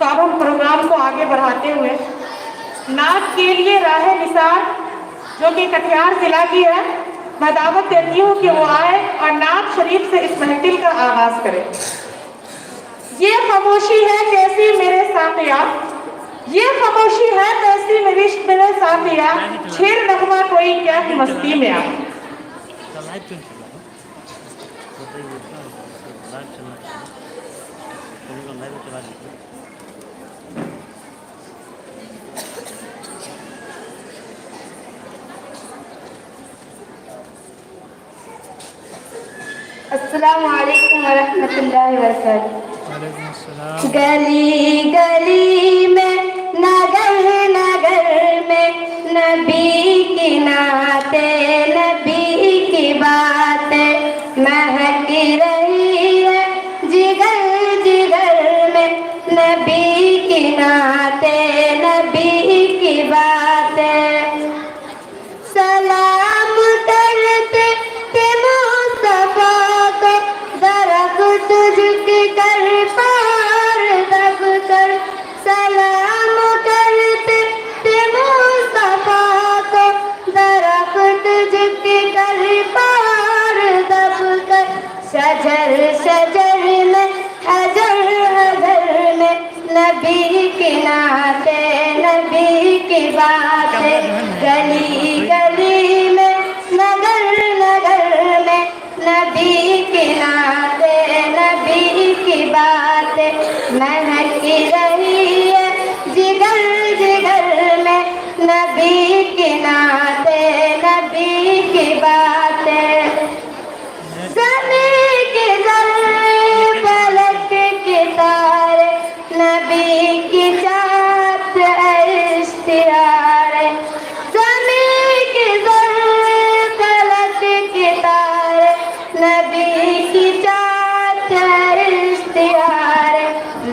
तो अब हम प्रोग्राम को आगे बढ़ाते हुए नाच के लिए राह निसार जो कि कटिहार जिला की है, मैं दावत देती हूँ कि वो आए और नाच शरीफ से इस महफिल का आगाज करें। ये खामोशी है कैसी मेरे साथिया, ये खामोशी है कैसी मेरे साथिया, छेड़ नगमा कोई क्या कि मस्ती में आ। अस्सलामु अलैकुम वरहमतुल्लाहि वबरकातुहू। गली गली में नगर नगर में नबी की नाते नबी की बातें महक रही है जिगर जिगर में नबी की नाते नबी की बातें। सलाम करते थे मुस्तफा को दरख्त झुक कर पार दब कर, सलाम करते थे मुस्तफा को दरख्त झुक कर पार दब कर। शजर शजर में हजर हजर में नबी के नाते नबी की बातें। गली गली में नगर नगर में नबी के नाते नबी की बातें महक रही है जिगर जिगर में नबी के नाते नबी की बातें। ज़मीं के ज़र्रे फलक के तारे नबी की जात इश्तिहार। ज़मीं के ज़र्रे फलक के तारे नबी की जात इश्तिहार।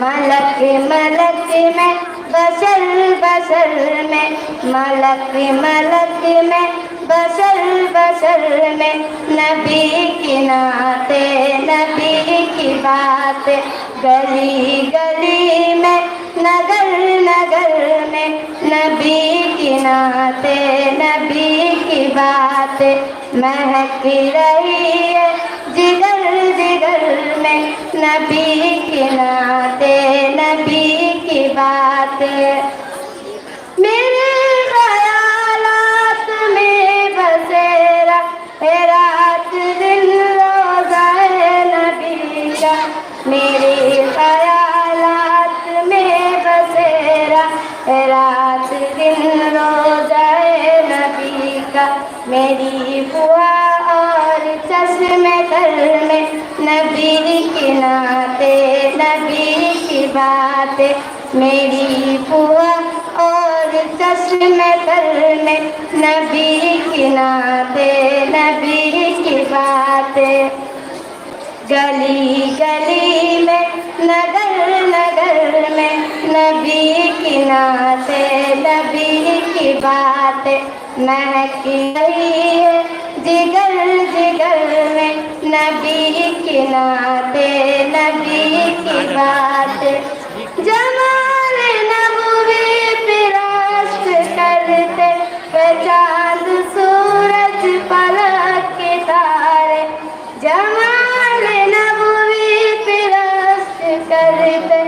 मलक मलक में बशर बशर में मलक मलक में बशर बशर में नबी की नाते नबी की बात। गली गली में नगर नगर में नबी की नाते नबी की बात महक रही है जिगर जिगर में नबी के नाते नबी की बात। मेरे ख्यालात में बसेरा है रात दिन रोज़ा है नबी का। मेरे ख्यालात में बसेरा है रात दिन रोज़ा है नबी का। मेरी बुआ और चश्मे तर में नबी के नाते नबी की बातें। मेरी बुआ और चश्मे तर में नबी के नाते नबी की बातें। गली गली में नगर नगर में नबी के नाते नबी की बातें महक रही है जिगर जिगर में नबी के नाते नबी की बातें। जमाल नबूवी फिराश्त करते चाँद सूरज पलक के तारे। जमाल नबूवी फिराश्त करते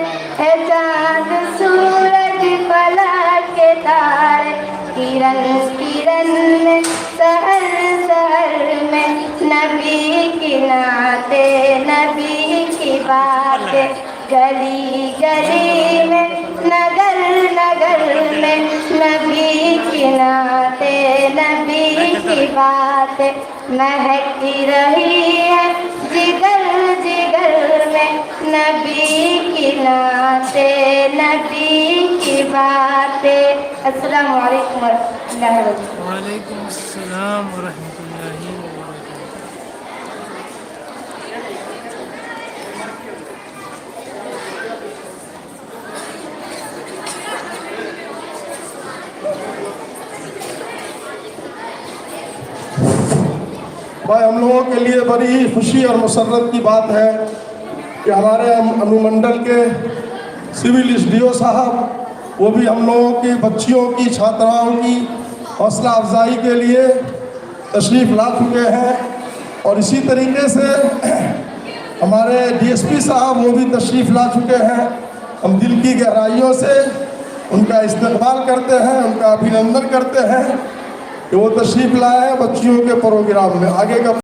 चाँद सूरज पलक के तारे। किरण किरण में सहर सहर में नबी के नाते नबी की बातें। गली गली में नगर नगर में नबी के नाते नबी की बातें महक रही है जिगर जिगर में नबी के नाते नबी की बातें। अस्सलामु अलैकुम वरहमतुल्लाहि वबरकातुहू। वालेकुम अस्सलाम वरहमतुल्लाहि वबरकातुहू। भाई हम लोगों के लिए बड़ी ही खुशी और मसरत की बात है कि हमारे अनुमंडल के सिविल एसडीओ साहब, वो भी हम लोगों की बच्चियों की छात्राओं की हौसला अफजाई के लिए तशरीफ़ ला चुके हैं। और इसी तरीके से हमारे डीएसपी साहब वो भी तशरीफ़ ला चुके हैं। हम दिल की गहराइयों से उनका इस्तकबाल करते हैं, उनका अभिनंदन करते हैं कि वो तशरीफ़ लाए हैं बच्चियों के प्रोग्राम में। आगे का